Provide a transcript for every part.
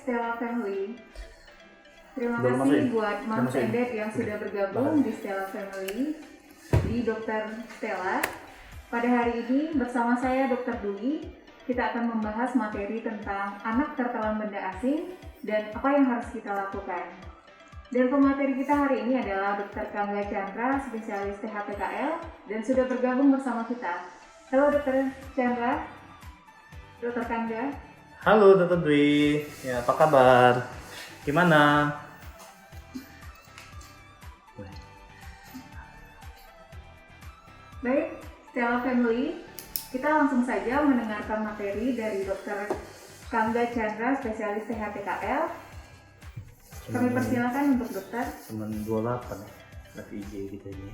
Stella Family. Terima Belum masuk kasih ya? buat Mom Masuk ya? and Dad yang sudah bergabung di Stella Family di Dokter Stella. Pada hari ini bersama saya Dr. Dwi, kita akan membahas materi tentang anak tertelan benda asing dan apa yang harus kita lakukan. Dan pemateri kita hari ini adalah Dr. Kangga Chandra, spesialis THPKL, dan sudah bergabung bersama kita. Halo Dr. Chandra, Dr. Kangga. Halo Dr. Dwi, ya apa kabar? Gimana? Baik, Stella Family, kita langsung saja mendengarkan materi dari Dr. Kangga Chandra, spesialis THPKL. Kami persilakan untuk dokter. Cuman 28 ya, live IG gitu ini.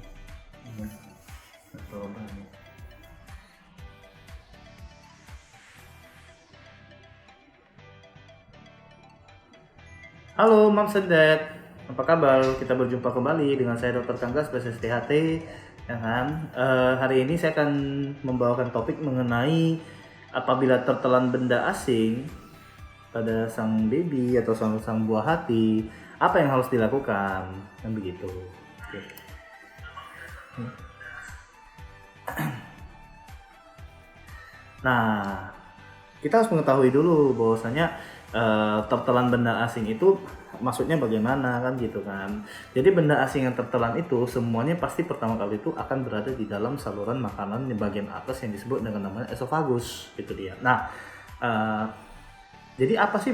Halo Moms and Dad, apa kabar? Kita berjumpa kembali dengan saya Dr. Kangga, spesialis THT. Ya kan? Hari ini saya akan membawakan topik mengenai apabila tertelan benda asing pada sang baby atau sang buah hati, apa yang harus dilakukan, kan begitu. Oke. Nah, kita harus mengetahui dulu bahwasanya tertelan benda asing itu maksudnya bagaimana, kan gitu kan. Jadi benda asing yang tertelan itu semuanya pasti pertama kali itu akan berada di dalam saluran makanan di bagian atas yang disebut dengan namanya esofagus, itu dia. Nah, jadi apa sih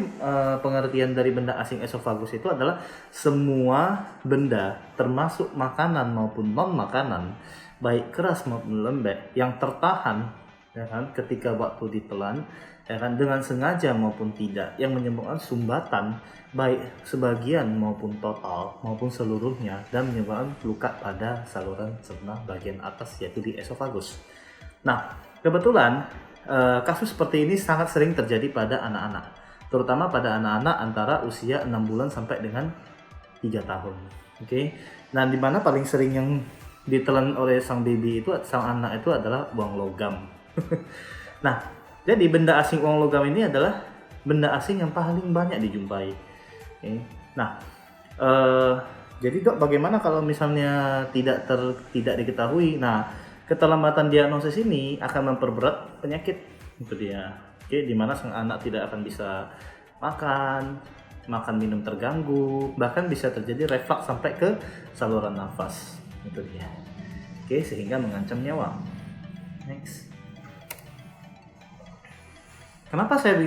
pengertian dari benda asing esofagus itu adalah semua benda termasuk makanan maupun non makanan, baik keras maupun lembek yang tertahan, ya kan, ketika waktu ditelan, ya kan, dengan sengaja maupun tidak, yang menyebabkan sumbatan baik sebagian maupun total maupun seluruhnya, dan menyebabkan luka pada saluran cerna bagian atas yaitu di esofagus. Nah, kebetulan kasus seperti ini sangat sering terjadi pada anak-anak, terutama pada anak-anak antara usia 6 bulan sampai dengan 3 tahun. Oke. Nah, di mana paling sering yang ditelan oleh sang baby itu, sang anak itu adalah uang logam. Nah, jadi benda asing uang logam ini adalah benda asing yang paling banyak dijumpai. Oke. Nah, jadi dok, bagaimana kalau misalnya tidak diketahui? Nah, keterlambatan diagnosis ini akan memperberat penyakit, itu dia. Oke, di mana sang anak tidak akan bisa makan minum terganggu, bahkan bisa terjadi refleks sampai ke saluran nafas, itu dia. Oke, sehingga mengancam nyawa. Next. Kenapa saya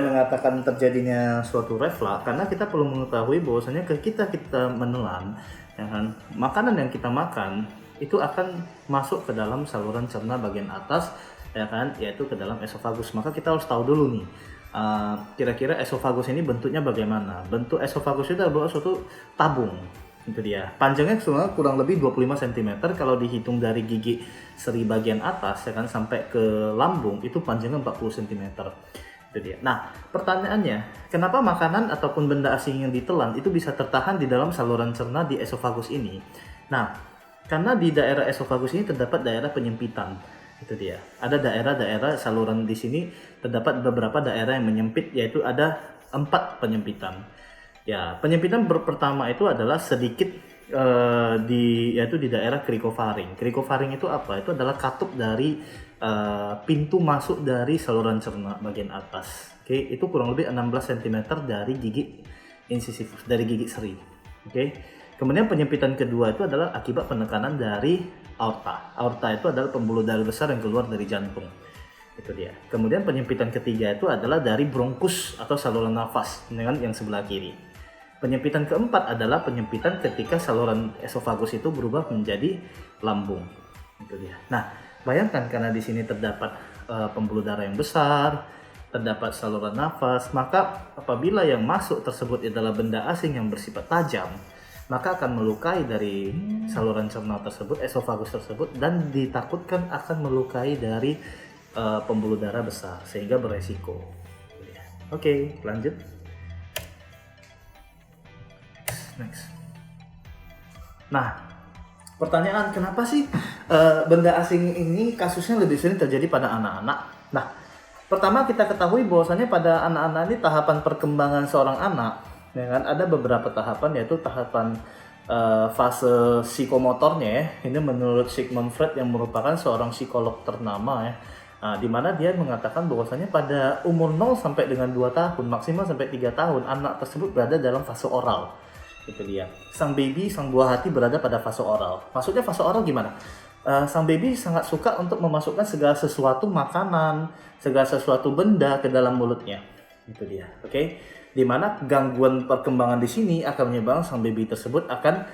mengatakan terjadinya suatu refleks? Karena kita perlu mengetahui bahwasanya ketika kita menelan, ya kan, makanan yang kita makan itu akan masuk ke dalam saluran cerna bagian atas, ya kan, yaitu ke dalam esofagus. Maka kita harus tahu dulu nih, kira-kira esofagus ini bentuknya bagaimana. Bentuk esofagus itu adalah suatu tabung, itu dia. Panjangnya kurang lebih 25 cm. Kalau dihitung dari gigi seri bagian atas, ya kan, sampai ke lambung itu panjangnya 40 cm. Itu dia. Nah, pertanyaannya, kenapa makanan ataupun benda asing yang ditelan itu bisa tertahan di dalam saluran cerna di esofagus ini? Nah, karena di daerah esofagus ini terdapat daerah penyempitan. Itu dia. Ada daerah-daerah saluran di sini, terdapat beberapa daerah yang menyempit, yaitu ada 4 penyempitan. Ya, penyempitan pertama itu adalah sedikit yaitu di daerah krikofaring. Krikofaring itu apa? Itu adalah katup dari pintu masuk dari saluran cerna bagian atas. Oke, itu kurang lebih 16 cm dari gigi incisif, dari gigi seri. Oke. Kemudian penyempitan kedua itu adalah akibat penekanan dari aorta. Aorta itu adalah pembuluh darah besar yang keluar dari jantung. Itu dia. Kemudian penyempitan ketiga itu adalah dari bronkus atau saluran nafas dengan yang sebelah kiri. Penyempitan keempat adalah penyempitan ketika saluran esofagus itu berubah menjadi lambung. Itu dia. Nah, bayangkan karena di sini terdapat pembuluh darah yang besar, terdapat saluran nafas, maka apabila yang masuk tersebut adalah benda asing yang bersifat tajam, maka akan melukai dari saluran cerna tersebut, esofagus tersebut, dan ditakutkan akan melukai dari pembuluh darah besar sehingga beresiko. Oke, lanjut. Next. Nah, pertanyaan, kenapa sih benda asing ini kasusnya lebih sering terjadi pada anak-anak? Nah, Pertama kita ketahui bahwasanya pada anak-anak ini tahapan perkembangan seorang anak, ya kan, ada beberapa tahapan, yaitu tahapan fase psikomotornya ya. Ini menurut Sigmund Freud yang merupakan seorang psikolog ternama ya. Nah, di mana dia mengatakan bahwasanya pada umur 0 sampai dengan 2 tahun, maksimal sampai 3 tahun, anak tersebut berada dalam fase oral. Itu dia. Sang baby, sang buah hati berada pada fase oral. Maksudnya fase oral gimana? Sang baby sangat suka untuk memasukkan segala sesuatu makanan, segala sesuatu benda ke dalam mulutnya. Itu dia. Oke. Di mana gangguan perkembangan di sini akan menyebabkan sang baby tersebut akan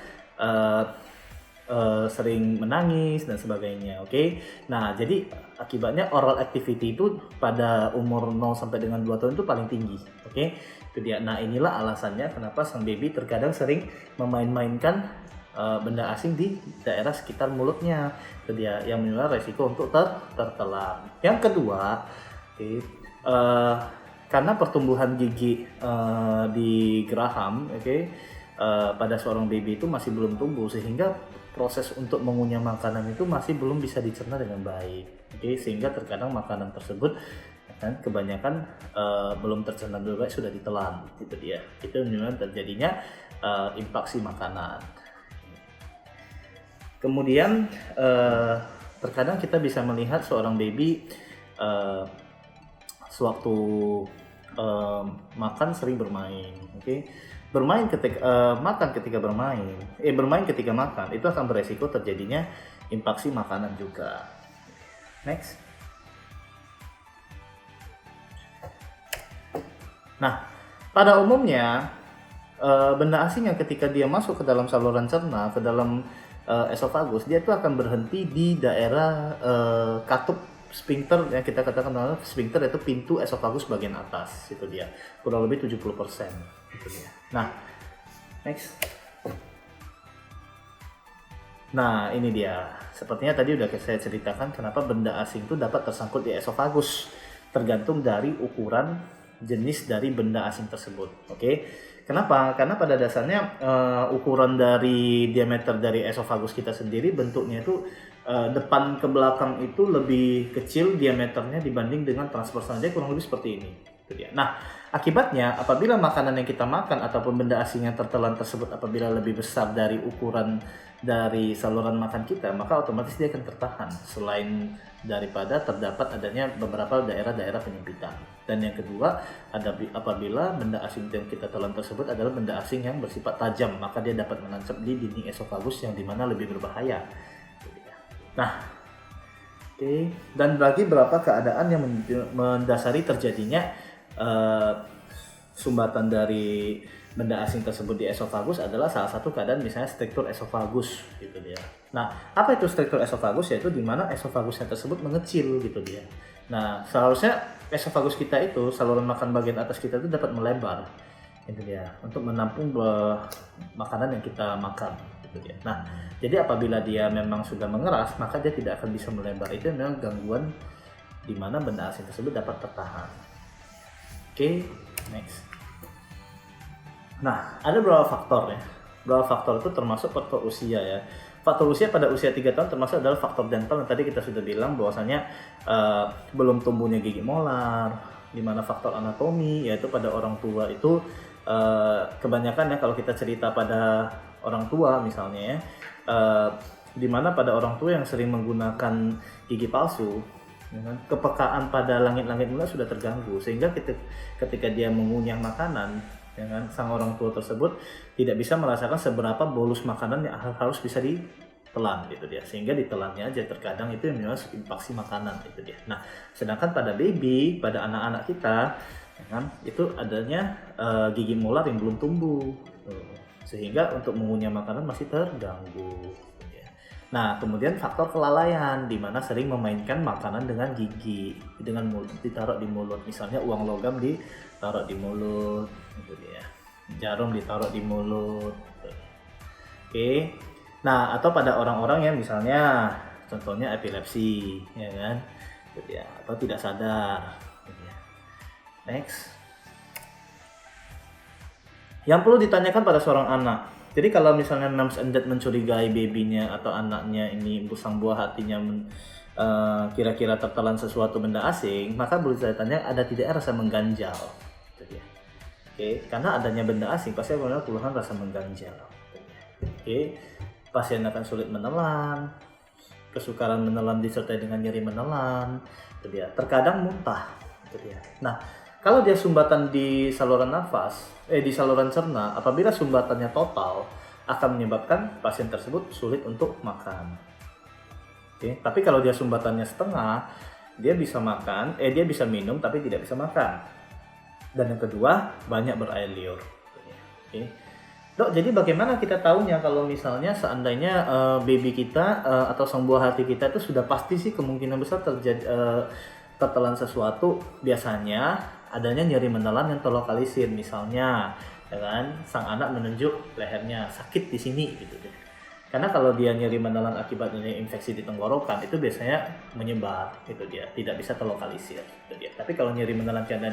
sering menangis dan sebagainya. Oke. Nah, jadi akibatnya oral activity itu pada umur 0 sampai dengan 2 tahun itu paling tinggi. Oke. Itu dia. Nah, inilah alasannya kenapa sang baby terkadang sering memain-mainkan benda asing di daerah sekitar mulutnya. Itu dia yang menyebabkan resiko untuk tertelan. Yang kedua, karena pertumbuhan gigi di geraham, pada seorang baby itu masih belum tumbuh, sehingga proses untuk mengunyah makanan itu masih belum bisa dicerna dengan baik. Sehingga terkadang makanan tersebut kan kebanyakan belum tercerna dengan baik, sudah ditelan. Itu dia. Itu menyebabkan terjadinya impaksi makanan. Kemudian terkadang kita bisa melihat seorang baby sewaktu makan sering bermain, bermain ketika makan ketika bermain, bermain ketika makan, itu akan beresiko terjadinya impaksi makanan juga. Next. Nah, pada umumnya benda asing yang ketika dia masuk ke dalam saluran cerna, ke dalam esofagus, dia itu akan berhenti di daerah katup sphincter, yang kita katakan sphincter, itu pintu esofagus bagian atas. Itu dia, kurang lebih 70%. Itu dia. Nah, next. Nah, ini dia. Sepertinya tadi udah saya ceritakan kenapa benda asing itu dapat tersangkut di esofagus, tergantung dari ukuran jenis dari benda asing tersebut. Kenapa? Karena pada dasarnya ukuran dari diameter dari esofagus kita sendiri, bentuknya itu depan ke belakang itu lebih kecil diameternya dibanding dengan transversal, jadi kurang lebih seperti ini. Itu dia. Nah, akibatnya apabila makanan yang kita makan ataupun benda asing yang tertelan tersebut apabila lebih besar dari ukuran dari saluran makan kita, maka otomatis dia akan tertahan, selain daripada terdapat adanya beberapa daerah-daerah penyempitan. Dan yang kedua, apabila benda asing yang kita telan tersebut adalah benda asing yang bersifat tajam, maka dia dapat menancap di dinding esofagus yang dimana lebih berbahaya. Nah, dan bagi beberapa keadaan yang mendasari terjadinya sumbatan dari benda asing tersebut di esofagus adalah salah satu keadaan misalnya struktur esofagus, gitu dia. Nah, apa itu struktur esofagus? Yaitu di mana esofagusnya tersebut mengecil, gitu dia. Nah, seharusnya esofagus kita itu, saluran makan bagian atas kita itu dapat melebar, gitu dia, untuk menampung makanan yang kita makan, gitu dia. Nah, jadi apabila dia memang sudah mengeras, maka dia tidak akan bisa melebar. Itu memang gangguan di mana benda asing tersebut dapat tertahan. Next. Nah, ada beberapa faktor ya. Beberapa faktor itu termasuk faktor usia ya. Faktor usia pada usia 3 tahun termasuk adalah faktor dental yang tadi kita sudah bilang bahwasanya belum tumbuhnya gigi molar, di mana faktor anatomi yaitu pada orang tua itu kebanyakan ya, kalau kita cerita pada orang tua misalnya ya, di mana pada orang tua yang sering menggunakan gigi palsu, ya kan, kepekaan pada langit-langit mulut sudah terganggu, sehingga ketika dia mengunyah makanan, ya kan, sang orang tua tersebut tidak bisa merasakan seberapa bolus makanan yang harus bisa ditelan, gitu dia, sehingga ditelannya aja terkadang itu yang menyebabkan impaksi makanan, itu dia. Nah, sedangkan pada baby, pada anak-anak kita, ya kan, itu adanya gigi molar yang belum tumbuh, sehingga untuk mengunyah makanan masih terganggu. Nah, kemudian faktor kelalaian, di mana sering memainkan makanan dengan gigi, dengan mulut, ditaruh di mulut. Misalnya uang logam ditaruh di mulut, gitu ya. Jarum ditaruh di mulut. Nah, atau pada orang-orang yang misalnya, contohnya epilepsi, ya kan, gitu ya, atau tidak sadar. Gitu ya. Next. Yang perlu ditanyakan pada seorang anak, Jadi kalau misalnya moms and dad mencurigai babynya atau anaknya ini sang buah hatinya kira-kira tertelan sesuatu benda asing, maka boleh saya tanya ada tidak rasa mengganjal. Itu dia. Oke, karena adanya benda asing pasti akan ada keluhan rasa mengganjal. Oke, pasien akan sulit menelan, kesukaran menelan disertai dengan nyeri menelan, itu dia. Terkadang muntah, itu dia. Nah, kalau dia sumbatan di saluran nafas, di saluran cerna, apabila sumbatannya total, akan menyebabkan pasien tersebut sulit untuk makan. Oke, tapi kalau dia sumbatannya setengah, dia bisa makan, dia bisa minum tapi tidak bisa makan. Dan yang kedua, banyak berair liur. Oke. Dok, jadi bagaimana kita tahunya kalau misalnya seandainya baby kita atau sang buah hati kita itu sudah pasti sih kemungkinan besar terjadi tertelan sesuatu, biasanya adanya nyeri menelan yang terlokalisir, misalnya ya kan, sang anak menunjuk lehernya sakit di sini gitu. Karena kalau dia nyeri menelan akibat infeksi di tenggorokan itu biasanya menyebar, itu dia, tidak bisa terlokalisir, itu dia. Tapi kalau nyeri menelan karena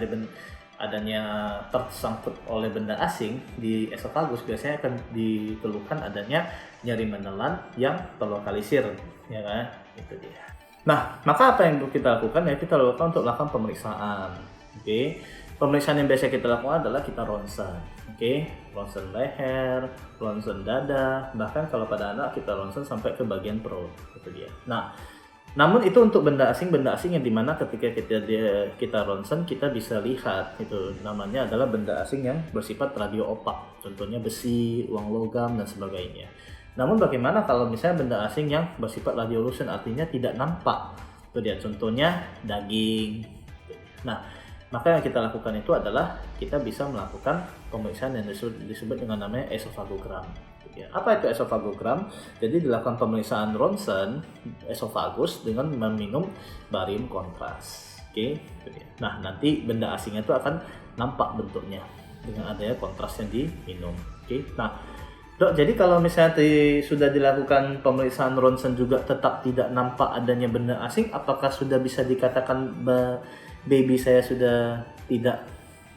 adanya tersangkut oleh benda asing di esofagus, biasanya akan dikeluhkan adanya nyeri menelan yang terlokalisir, ya kan, itu dia. Nah, maka apa yang kita lakukan ya, kita lakukan untuk melakukan pemeriksaan. Oke. Pemeriksaan yang biasa kita lakukan adalah kita ronsen. Oke, ronsen leher, ronsen dada, bahkan kalau pada anak kita ronsen sampai ke bagian perut, itu dia. Nah, namun itu untuk benda asing yang dimana ketika kita ronsen kita bisa lihat, itu namanya adalah benda asing yang bersifat radio opak, contohnya besi, uang logam dan sebagainya. Namun bagaimana kalau misalnya benda asing yang bersifat radiolucent, artinya tidak nampak, itu dia, contohnya daging. Nah, maka yang kita lakukan itu adalah kita bisa melakukan pemeriksaan yang disebut dengan namanya esofagogram. Apa itu esofagogram? Jadi dilakukan pemeriksaan ronsen esofagus dengan meminum barium kontras. Oke. Nah, nanti benda asingnya itu akan nampak bentuknya dengan adanya kontras yang diminum. Oke. Nah, Dok, jadi kalau misalnya sudah dilakukan pemeriksaan ronsen juga tetap tidak nampak adanya benda asing, apakah sudah bisa dikatakan baby saya sudah tidak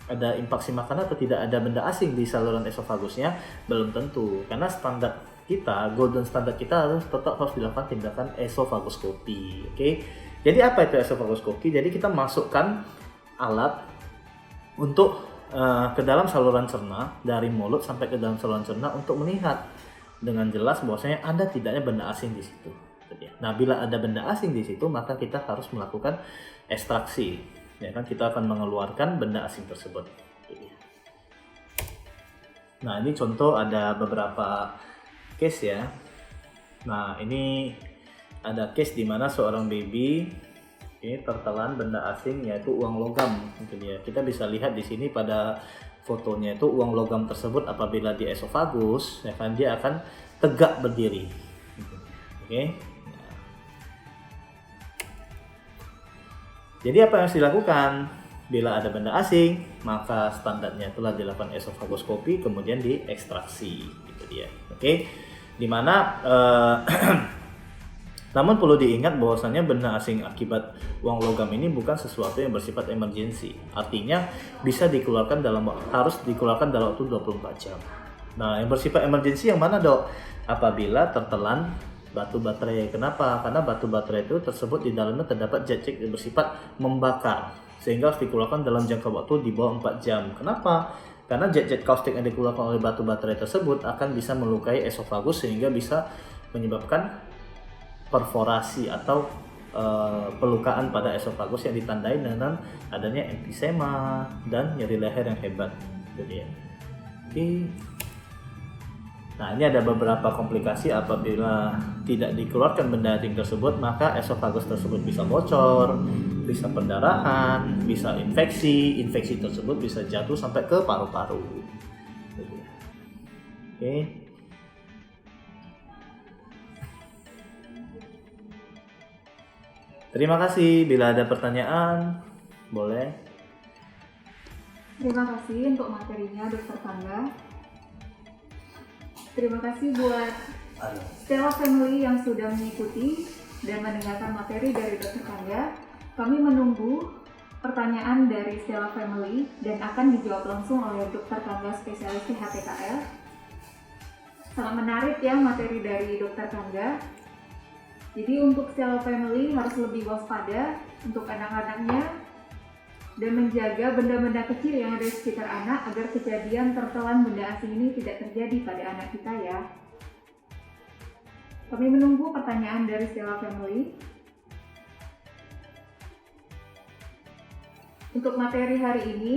ada infeksi makanan atau tidak ada benda asing di saluran esofagusnya? Belum tentu, karena standar kita, golden standard kita tetap harus dilakukan tindakan esofagoskopi. Oke. Jadi apa itu esofagoskopi? Jadi kita masukkan alat untuk ke dalam saluran cerna, dari mulut sampai ke dalam saluran cerna untuk melihat dengan jelas bahwasanya ada tidaknya benda asing di situ. Nah, bila ada benda asing di situ, maka kita harus melakukan ekstraksi. Ya kan, kita akan mengeluarkan benda asing tersebut. Nah, ini contoh ada beberapa case ya. Nah, ini ada case di mana seorang baby ini tertelan benda asing yaitu uang logam, gitu dia. Kita bisa lihat di sini pada fotonya itu uang logam tersebut apabila di esofagus, ya kan, dia akan tegak berdiri. Oke. Jadi apa yang harus dilakukan? Bila ada benda asing, maka standarnya itulah dilakukan esofagoskopi kemudian diekstraksi, gitu dia. Oke. Dimana namun perlu diingat bahwasannya benda asing akibat uang logam ini bukan sesuatu yang bersifat emergensi. Artinya harus dikeluarkan dalam waktu 24 jam. Nah, yang bersifat emergensi yang mana, Dok? Apabila tertelan batu baterai. Kenapa? Karena batu baterai itu tersebut di dalamnya terdapat zat-zat yang bersifat membakar, sehingga harus dikeluarkan dalam jangka waktu di bawah 4 jam. Kenapa? Karena zat-zat kaustik yang dikeluarkan oleh batu baterai tersebut akan bisa melukai esofagus sehingga bisa menyebabkan perforasi atau pelukaan pada esofagus yang ditandai dengan adanya emfisema dan nyeri leher yang hebat. Jadi, oke. Nah, ini ada beberapa komplikasi apabila tidak dikeluarkan benda asing tersebut, maka esofagus tersebut bisa bocor, bisa pendarahan, bisa infeksi tersebut bisa jatuh sampai ke paru-paru. Oke. Terima kasih. Bila ada pertanyaan, boleh. Terima kasih untuk materinya, Dokter Pangga. Terima kasih buat Stella Family yang sudah mengikuti dan mendengarkan materi dari Dokter Pangga. Kami menunggu pertanyaan dari Stella Family dan akan dijawab langsung oleh Dokter Pangga spesialis THPKL. Sangat menarik ya materi dari Dokter Kangga. Jadi untuk Stella Family harus lebih waspada untuk anak-anaknya dan menjaga benda-benda kecil yang ada di sekitar anak agar kejadian tertelan benda asing ini tidak terjadi pada anak kita ya. Kami menunggu pertanyaan dari Stella Family. Untuk materi hari ini,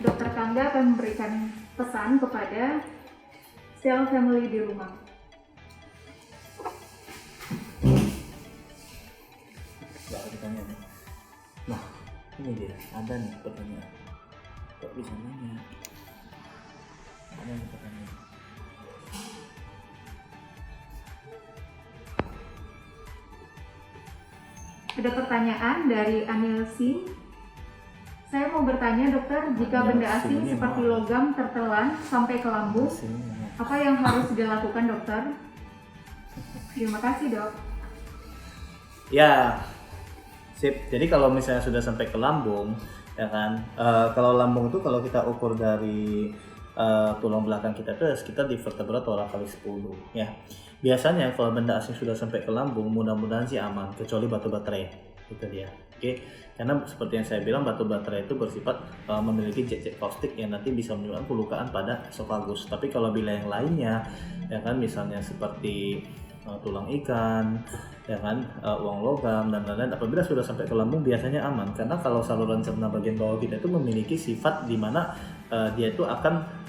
Dokter Kangga akan memberikan pesan kepada Stella Family di rumah. Gak ada pertanyaan. Nah, ini dia, ada nih pertanyaan. Kok bisa nanya? Ada nih pertanyaan. Ada pertanyaan dari Anil Singh. Saya mau bertanya dokter, jika benda asing seperti logam tertelan sampai ke lambung, apa yang harus dilakukan dokter? Terima kasih dok. Ya, sip. Jadi kalau misalnya sudah sampai ke lambung, ya kan, kalau lambung itu kalau kita ukur dari tulang belakang kita itu sekitar di vertebra thoracalis 10 ya. Biasanya kalau benda asing sudah sampai ke lambung, mudah-mudahan sih aman, kecuali batu baterai, itu dia. Oke, karena seperti yang saya bilang, batu baterai itu bersifat memiliki zat-zat kaustik yang nanti bisa menyebabkan pelukaan pada esofagus. Tapi kalau bila yang lainnya, ya kan, misalnya seperti tulang ikan, ya kan, uang logam dan lain-lain, apabila sudah sampai ke lambung biasanya aman, karena kalau saluran cerna bagian bawah kita itu memiliki sifat di mana dia itu akan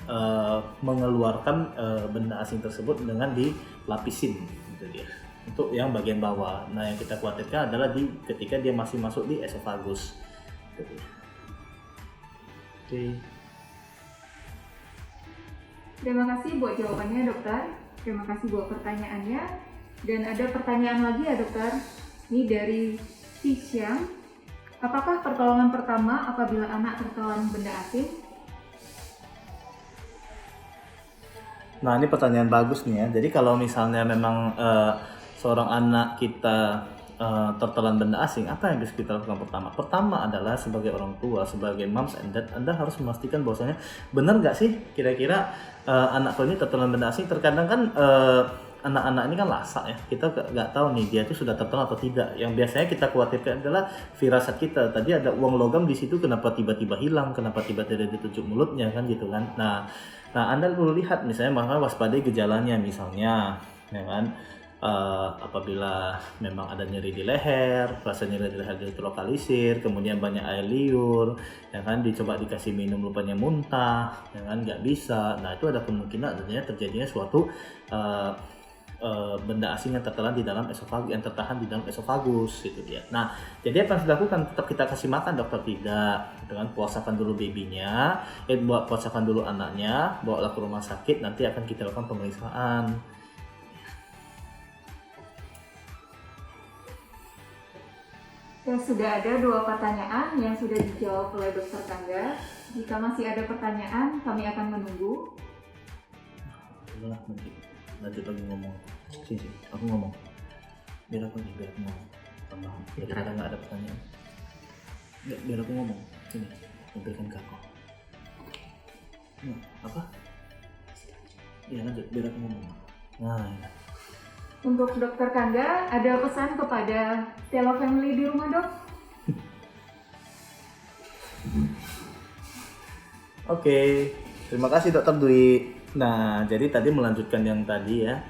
mengeluarkan benda asing tersebut dengan dilapisin, gitu dia. Untuk yang bagian bawah. Nah, yang kita khawatirkan adalah ketika dia masih masuk di esofagus. Gitu. Oke. Terima kasih buat jawabannya dokter. Terima kasih buat pertanyaannya. Dan ada pertanyaan lagi ya dokter. Ini dari Xiang. Apakah pertolongan pertama apabila anak tertelan benda asing? Nah, ini pertanyaan bagus nih ya. Jadi kalau misalnya memang seorang anak kita tertelan benda asing, apa yang bisa kita lakukan pertama? Pertama adalah sebagai orang tua, sebagai moms and dad, Anda harus memastikan bahwasanya benar nggak sih kira-kira anak ini tertelan benda asing. Terkadang kan anak-anak ini kan lasak ya, kita nggak tahu nih dia itu sudah tertelan atau tidak. Yang biasanya kita khawatirkan adalah firasat kita. Tadi ada uang logam di situ, kenapa tiba-tiba hilang, kenapa tiba-tiba ditunjuk mulutnya kan gitu kan. Nah Anda perlu lihat misalnya, maka waspadai gejalanya misalnya, ya kan. Apabila memang ada nyeri di leher, rasa nyeri di leher dilokalisir, kemudian banyak air liur, ya kan, dicoba dikasih minum rupanya muntah, ya kan, nggak bisa. Nah, itu ada kemungkinan adanya terjadinya suatu benda asing yang tertelan di dalam esofagus, yang tertahan di dalam esofagus, gitu dia. Nah, jadi apa yang harus dilakukan? Tetap kita kasih makan, dokter tidak, gitu kan? Puasakan dulu babynya, puasakan dulu anaknya, bawalah ke rumah sakit, nanti akan kita lakukan pemeriksaan. Ya, sudah ada 2 pertanyaan yang sudah dijawab oleh Dokter Kangga. Jika masih ada pertanyaan, kami akan menunggu. Nanti lagi ngomong. Sini, aku ngomong. Biar aku ngomong. Tambahan. Biar ada nggak ada pertanyaan. Biar aku ngomong. Sini, berikan ke aku. Apa? Iya, lanjut. Biar aku ngomong. Nah, ya. Untuk Dokter Kangga, ada pesan kepada Stella Family di rumah, Dok? Oke, terima kasih Dokter Dwi. Nah, jadi tadi melanjutkan yang tadi ya.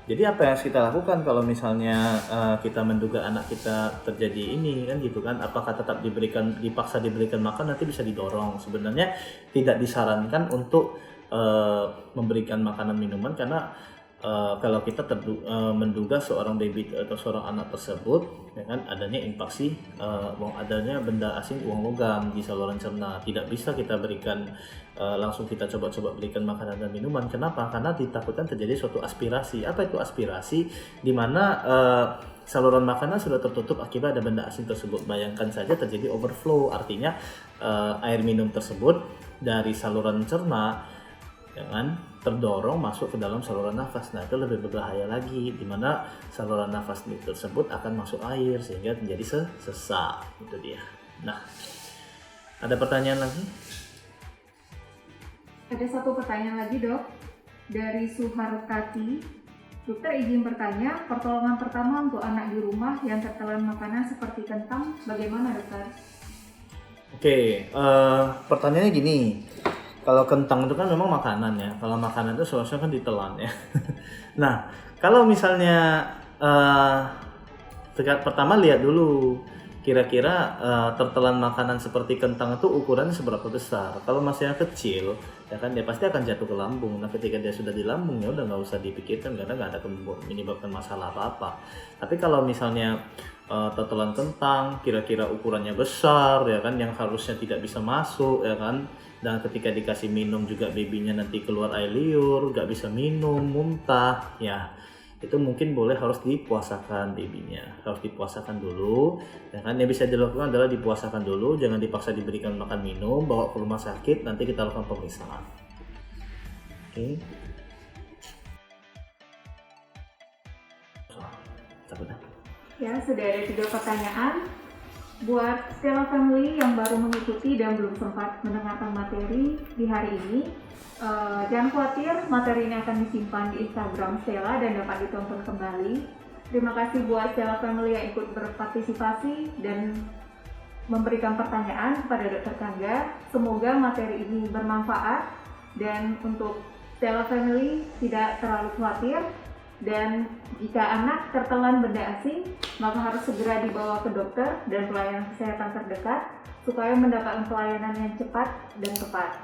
Jadi apa yang harus kita lakukan kalau misalnya kita menduga anak kita terjadi ini kan gitu kan? Apakah tetap dipaksa diberikan makan, nanti bisa didorong. Sebenarnya tidak disarankan untuk memberikan makanan minuman, karena kalau kita menduga seorang baby atau seorang anak tersebut, ya kan, adanya infeksi, adanya benda asing uang logam di saluran cerna, tidak bisa kita berikan langsung kita coba-coba berikan makanan dan minuman. Kenapa? Karena ditakutkan terjadi suatu aspirasi. Apa itu aspirasi? Di mana saluran makanan sudah tertutup akibat ada benda asing tersebut. Bayangkan saja terjadi overflow, artinya air minum tersebut dari saluran cerna, ya kan, terdorong masuk ke dalam saluran nafas. Nah, itu lebih berbahaya lagi, di mana saluran nafas tersebut akan masuk air sehingga menjadi sesak. Itu dia. Nah, ada pertanyaan lagi? Ada 1 pertanyaan lagi, Dok. dari Suhartati. Dokter izin bertanya, pertolongan pertama untuk anak di rumah yang tertelan makanan seperti kentang, bagaimana dokter? Oke, pertanyaannya gini, kalau kentang itu kan memang makanan ya, kalau makanan itu seharusnya kan ditelan ya. Nah, kalau misalnya pertama lihat dulu, kira-kira tertelan makanan seperti kentang itu ukurannya seberapa besar. Kalau masih yang kecil, ya kan dia pasti akan jatuh ke lambung. Nah, ketika dia sudah di lambung ya udah nggak usah dipikirkan karena nggak ada menyebabkan masalah apa-apa. Tapi kalau misalnya tetelan kentang kira-kira ukurannya besar ya kan, yang harusnya tidak bisa masuk ya kan, dan ketika dikasih minum juga babynya nanti keluar air liur, nggak bisa minum, muntah ya, itu mungkin boleh harus dipuasakan babynya, harus dipuasakan dulu ya kan. Yang bisa dilakukan adalah dipuasakan dulu, jangan dipaksa diberikan makan minum, bawa ke rumah sakit, nanti kita lakukan pemeriksaan. Oke. Ya, sudah ada 3 pertanyaan. Buat Stella Family yang baru mengikuti dan belum sempat mendengarkan materi di hari ini, jangan khawatir, materi ini akan disimpan di Instagram Stella dan dapat ditonton kembali. Terima kasih buat Stella Family yang ikut berpartisipasi dan memberikan pertanyaan kepada Dr. Kangga. Semoga materi ini bermanfaat, dan untuk Stella Family tidak terlalu khawatir. Dan jika anak tertelan benda asing, maka harus segera dibawa ke dokter dan pelayanan kesehatan terdekat supaya mendapatkan pelayanan yang cepat dan tepat.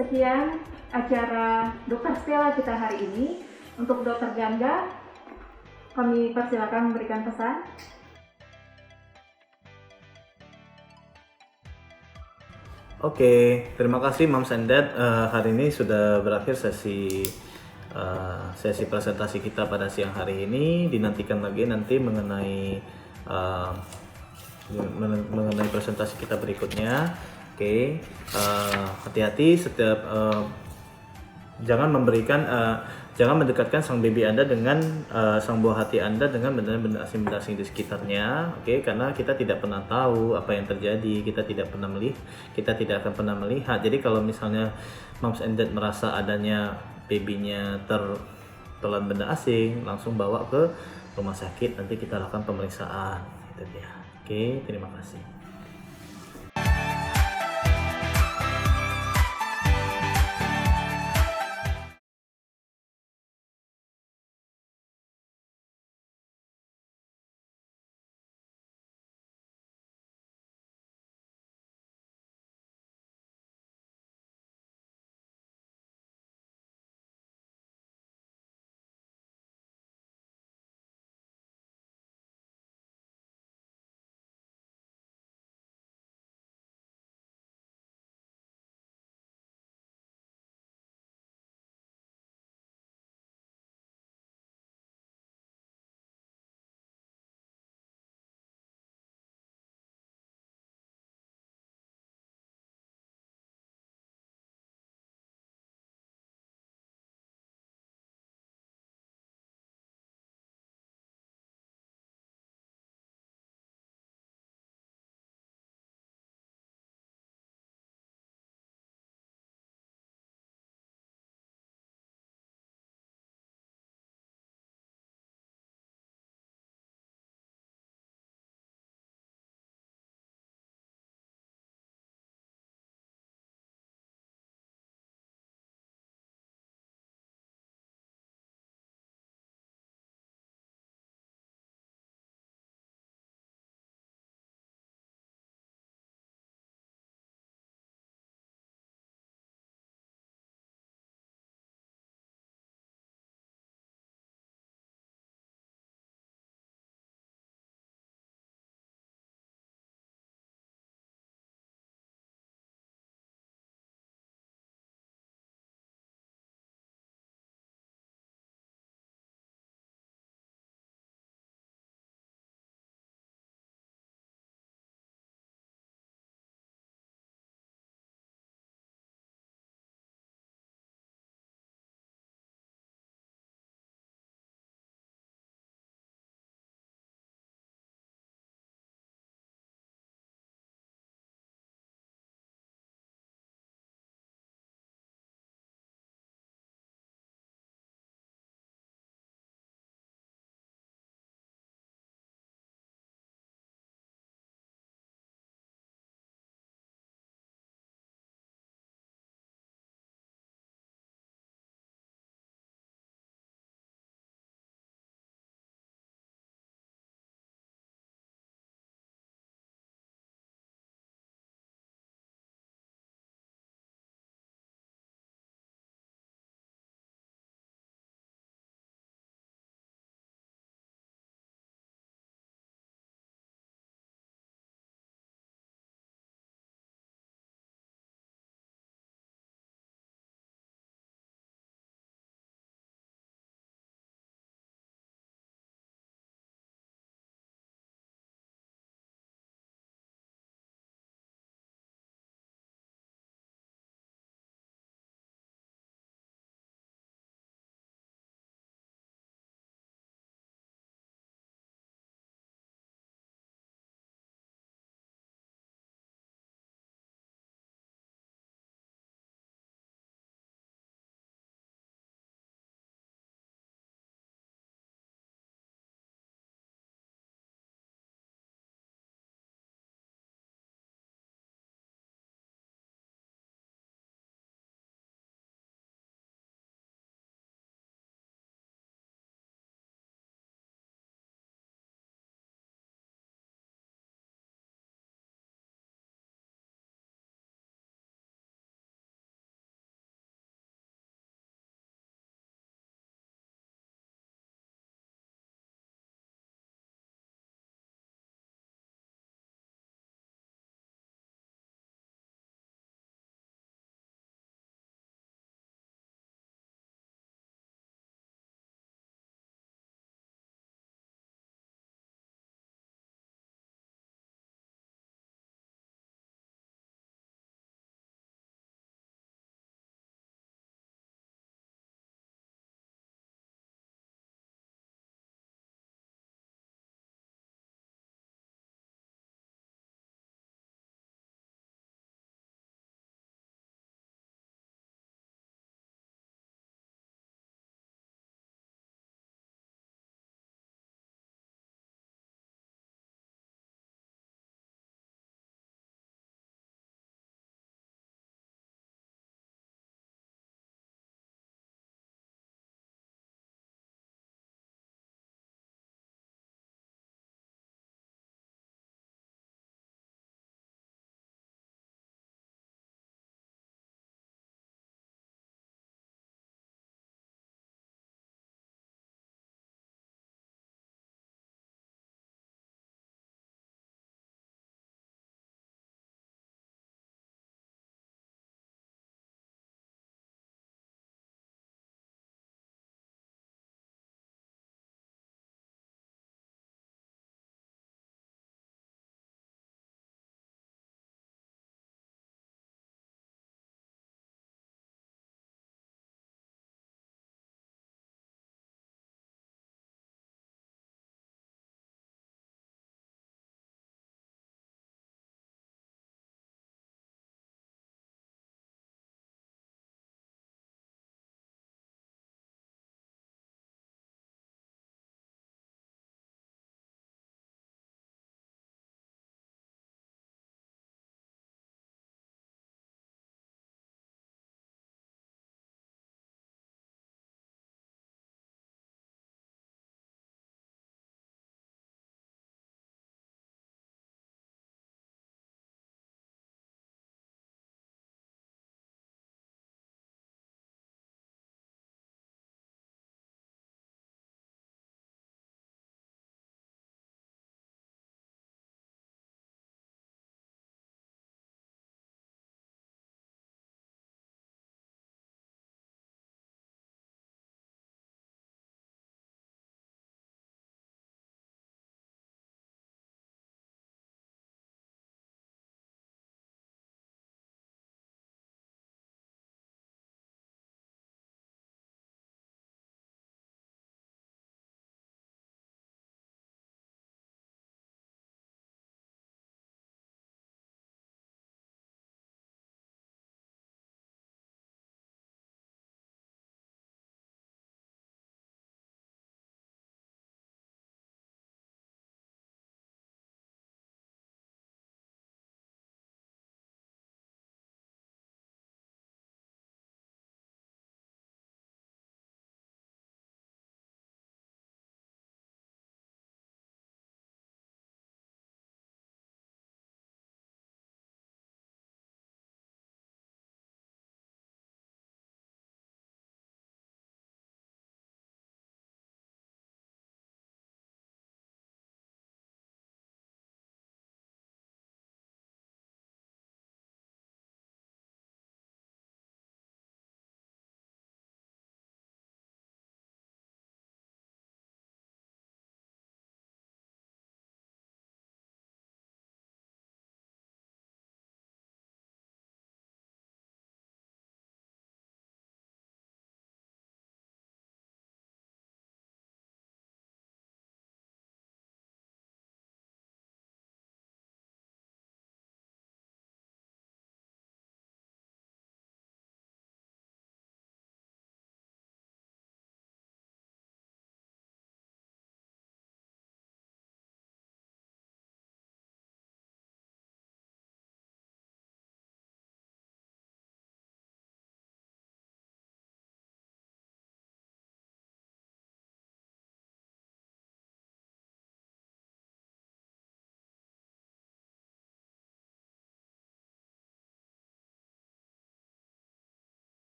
Sekian acara Dokter Stella kita hari ini. Untuk Dokter Gangga, kami persilakan memberikan pesan. Oke, terima kasih Moms and Dad. Hari ini sudah berakhir sesi presentasi kita pada siang hari ini. Dinantikan lagi nanti mengenai presentasi kita berikutnya. Oke, hati-hati setiap jangan mendekatkan sang baby Anda dengan sang buah hati Anda dengan benda-benda asing di sekitarnya. Oke, karena kita tidak pernah tahu apa yang terjadi, kita tidak akan pernah melihat. Jadi kalau misalnya Moms and Dad merasa adanya babynya tertelan benda asing, langsung bawa ke rumah sakit, nanti kita lakukan pemeriksaan. Itu dia. Oke, terima kasih.